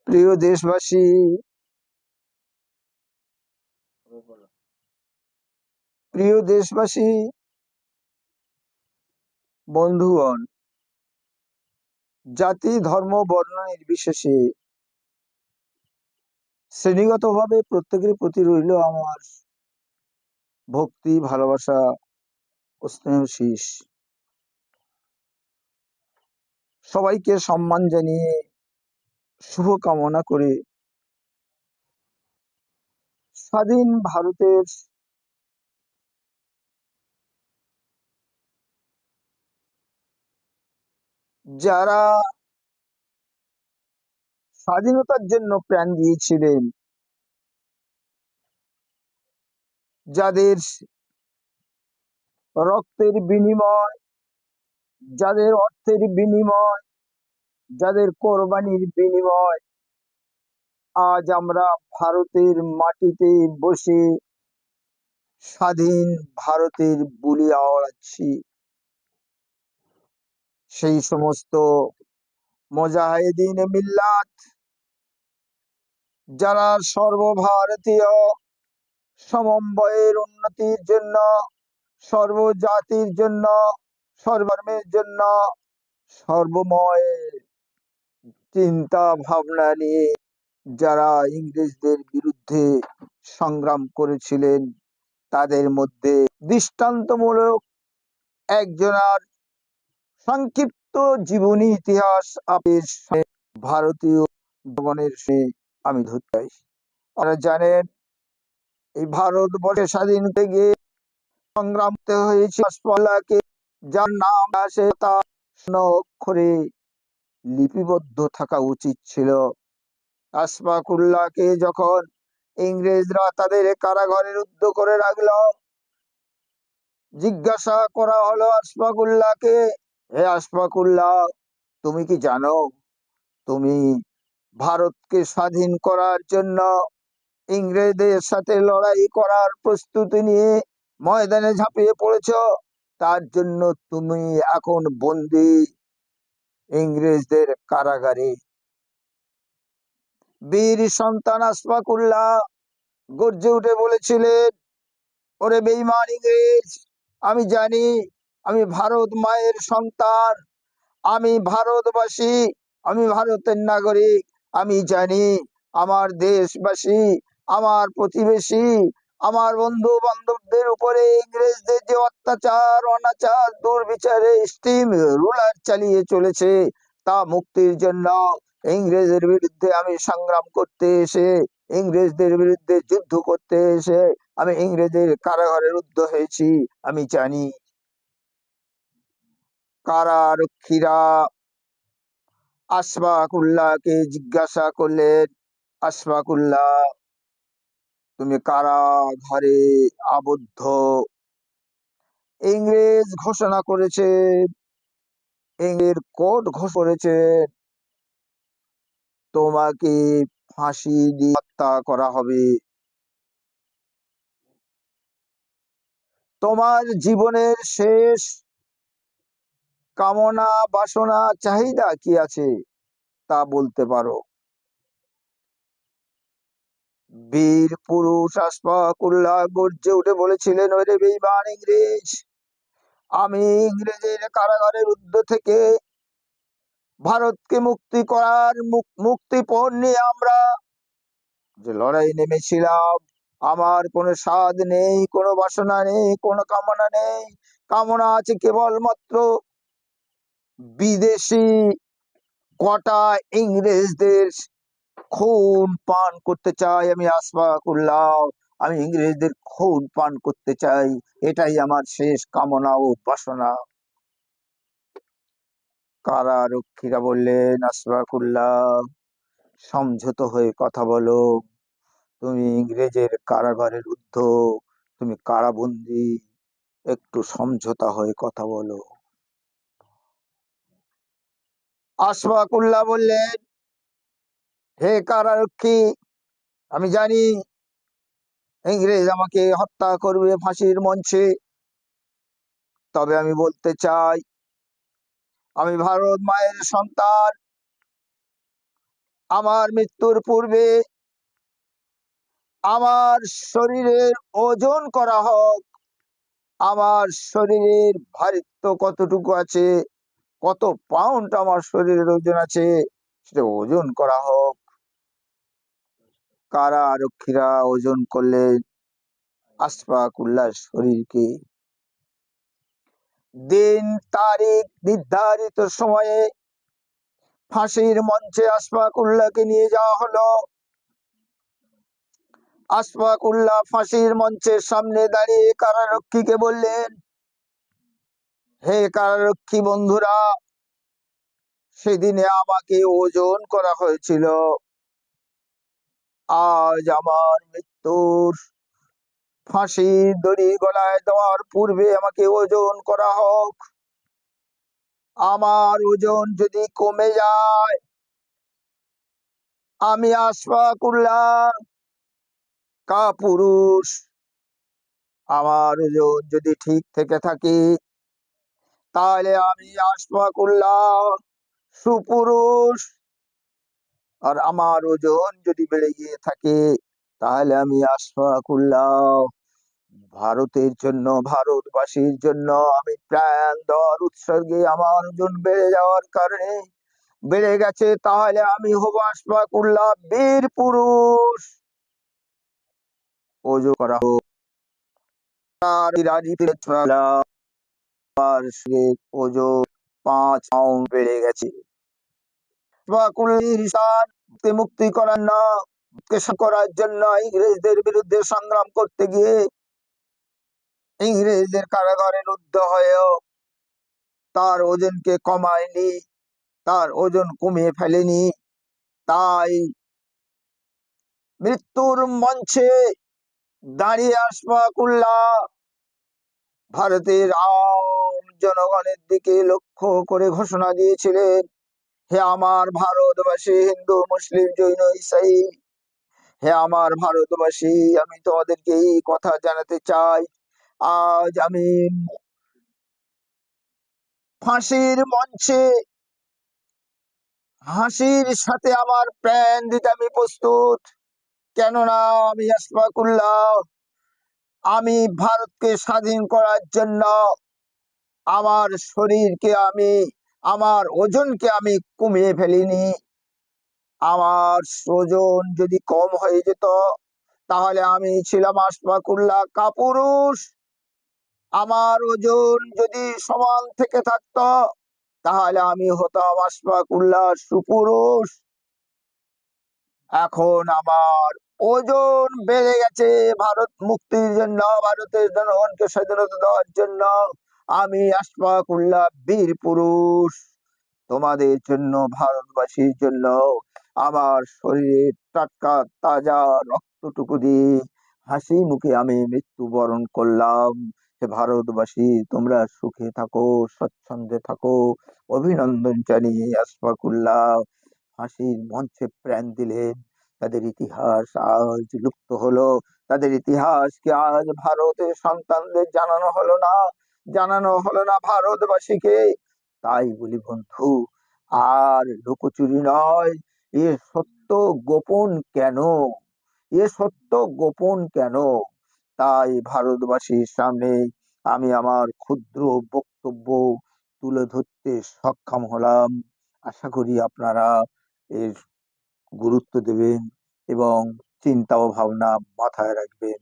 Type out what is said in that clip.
প্রিয় দেশবাসী, প্রিয় দেশবাসী, বন্ধুগণ, জাতি ধর্ম বর্ণ নির্বিশেষে শ্রেণীগতভাবে প্রত্যেকের প্রতি রইল আমার ভক্তি, ভালোবাসা ও স্নেহ শীষ। সবাইকে সম্মান জানিয়ে শুভ কামনা করে স্বাধীন ভারতের যারা স্বাধীনতার জন্য প্রাণ দিয়েছিলেন, যাদের রক্তের বিনিময়, যাদের অর্থের বিনিময়, যাদের কোরবানির বিনিময় আজ আমরা ভারতের মাটিতে বসে স্বাধীন ভারতের বুলি আওড়াচ্ছি। সেই সমস্ত মুজাহিদিন মিল্লাত যারা সর্বভারতীয় সমন্বয়ের উন্নতির জন্য, সর্বজাতির জন্য, সর্বধর্মের জন্য সর্বময় চিন্তা ভাবনা নিয়ে যারা ইংরেজদের বিরুদ্ধে সংগ্রাম করেছিলেন, তাদের মধ্যে দৃষ্টান্তমূলক একজনের সংক্ষিপ্ত জীবনী ইতিহাস ভারতীয় জনগণের আমি ধরতে চাই। আপনারা জানেন, এই ভারতবর্ষে স্বাধীন হতে গিয়ে সংগ্রাম হয়েছে আশফাকুল্লাহকে, যার নাম আছে তা অক্ষরে লিপিবদ্ধ থাকা উচিত ছিল। আশফাকুল্লাহকে যখন ইংরেজরা তাদের কারাগারে রুদ্ধ করে রাখলো, জিজ্ঞাসা করা হলো আশফাকুল্লাহকে, হে আশফাকুল্লাহ, তুমি কি জানো তুমি ভারতকে স্বাধীন করার জন্য ইংরেজদের সাথে লড়াই করার প্রস্তুতি নিয়ে ময়দানে ঝাঁপিয়ে পড়েছ? তার জন্য তুমি এখন বন্দী ইংরেজদের কারাগারে। বীর সন্তান আশফাকুল্লাহ গর্জে উঠে বলেছিলেন, ওরে বেঈমান ইংরেজ, আমি জানি আমি ভারত মায়ের সন্তান, আমি ভারতবাসী, আমি ভারতের নাগরিক। আমি জানি আমার দেশবাসী, আমার প্রতিবেশী, আমার বন্ধু বান্ধবদের উপরে ইংরেজদের যে অত্যাচার, অনাচার, দুর্বিচারে স্টিম রুলার চালিয়ে চলেছে, তা মুক্তির জন্য ইংরেজের বিরুদ্ধে আমি সংগ্রাম করতে এসে, ইংরেজদের বিরুদ্ধে যুদ্ধ করতে এসে আমি ইংরেজের কারাগারে রুদ্ধ হয়েছি। আমি জানি। কারারক্ষীরা আশফাকুল্লাহকে জিজ্ঞাসা করলেন, আশফাকুল্লাহ, তুমি কারাগারে আবদ্ধ। ইংরেজ ঘোষণা করেছে, ইংরেজ কোর্ট ঘোষণা করেছে তোমাকে ফাঁসি দিয়ে হত্যা করা হবে। তোমার জীবনের শেষ কামনা, বাসনা, চাহিদা কি আছে তা বলতে পারো। বীর পুরুষ আশফাকুল্লাহ গর্জে উঠে বলেছিলেন, ওরে বেঈমান ইংরেজ, আমি ইংরেজের কারাগারের রুদ্ধ থেকে ভারতকে মুক্তি করার মুক্তিপণ নিয়ে আমরা যে লড়াই নেমেছিলাম, আমার কোনো স্বাদ নেই, কোনো বাসনা নেই, কোনো কামনা নেই। কামনা আছে কেবলমাত্র বিদেশি কটা ইংরেজদের খুন পান করতে চাই। আমি আশফাকুল্লাহ, আমি ইংরেজদের খুন পান করতে চাই, এটাই আমার শেষ কামনা ও বাসনা। কারারক্ষীরা বললেন, আশফাকুল্লাহ, সংযত হয়ে কথা বলো, তুমি ইংরেজের কারাগারে রুদ্ধ, তুমি কারাবন্দী, একটু সমঝোতা হয়ে কথা বলো। আশফাকুল্লাহ বললেন, হে কারারক্ষী, আমি জানি ইংরেজ আমাকে হত্যা করবে ফাঁসির মঞ্চে, তবে আমি বলতে চাই আমি ভারত মায়ের সন্তান, আমার মৃত্যুর পূর্বে আমার শরীরের ওজন করা হোক, আমার শরীরের ভারিত্ব কতটুকু আছে, কত পাউন্ড আমার শরীরের ওজন আছে, সেটা ওজন করা হোক। কারারক্ষীরা ওজন করলেন আশফাকুল্লাহর শরীরকে। দিন তারিখ নির্ধারিত সময়ে ফাঁসির মঞ্চে আশফাকুল্লাহকে নিয়ে যাওয়া হলো। আশফাকুল্লাহ ফাঁসির মঞ্চের সামনে দাঁড়িয়ে কারারক্ষীকে বললেন, হে কারারক্ষী বন্ধুরা, সেদিনে আমাকে ওজন করা হয়েছিল, আজ আমার মৃত্যুর ফাঁসির দড়ি গলায় দেওয়ার পূর্বে আমাকে ওজন করা হোক। আমার ওজন যদি কমে যায়, আমি আশফাকুল্লাহ কাপুরুষ, আমার ওজন যদি ঠিক থেকে থাকে, তাহলে আমি আশফাকুল্লাহ সুপুরুষ। আর আমার ওজন যদি বেড়ে গিয়ে থাকে, তাহলে আমি আশফাকুল্লাহ ভারতের জন্য, ভারতবাসীর জন্য আমি প্রাণ দেওয়ার উৎসর্গে আমার ওজন বেড়ে যাওয়ার কারণে বেড়ে গেছে, তাহলে আমি হব আশফাকুল্লাহ বীর পুরুষ। ওজন করা হোক। ওজন 5 পাউন্ড বেড়ে গেছে। মুক্তি করার না করার জন্য ইংরেজদের বিরুদ্ধে সংগ্রাম করতে গিয়ে ইংরেজদের কারাগারে রুদ্ধ হয়েও তার ওজনকে কমায়নি, তার ওজন কমিয়ে ফেলেনি। তাই মৃত্যুর মঞ্চে দাঁড়িয়ে আশফাকুল্লাহ ভারতের আম জনগণের দিকে লক্ষ্য করে ঘোষণা দিয়েছিলেন, হে আমার ভারতবাসী, হিন্দু মুসলিম জৈন ইসাই, হে আমার ভারতবাসী, আমি তোমাদেরকে এই কথা জানাতে চাই, আজ আমি ফাঁসির মঞ্চে হাসির সাথে আমার প্রাণ দিতে আমি প্রস্তুত। কেননা আমি আশফাকুল্লাহ, আমি ভারতকে স্বাধীন করার জন্য আমার শরীরকে আমি, আমার ওজনকে আমি কমিয়ে ফেলিনি। আমার ওজন যদি কম হয়ে যেত, তাহলে আমি ছিলাম আশফাকুল্লাহ কাপুরুষ। আমার ওজন যদি সমান থেকে থাকতো, তাহলে আমি হতাম আশফাকুল্লাহ সুপুরুষ। এখন আমার ওজন বেড়ে গেছে ভারত মুক্তির জন্য, ভারতের জনগণকে স্বাধীনতা দেওয়ার জন্য আমি আশফাকুল্লাহ বীর পুরুষ। তোমাদের জন্য, ভারতবাসীর জন্য আমার শরীরের টাটকা তাজা রক্তটুকু দিয়ে হাসি মুখে আমি মৃত্যুবরণ করলাম। হে ভারতবাসী, তোমরা সুখে থাকো, স্বচ্ছন্দে থাকো। অভিনন্দন জানিয়ে আশফাকুল্লাহ হাসির মঞ্চে প্রাণ দিলেন। তাদের ইতিহাস আজ লুপ্ত হলো, তাদের ইতিহাসকে আজ ভারতের সন্তানদের জানানো হলো না ভারতবাসীকে। তাই বলি বন্ধু, আর লুকোচুরি নয়, এ সত্য গোপন কেন, এ সত্য গোপন কেন? তাই ভারতবাসীর সামনে আমি আমার ক্ষুদ্র বক্তব্য তুলে ধরতে সক্ষম হলাম। আশা করি আপনারা এর গুরুত্ব দেবেন এবং চিন্তা ও ভাবনা মাথায় রাখবেন।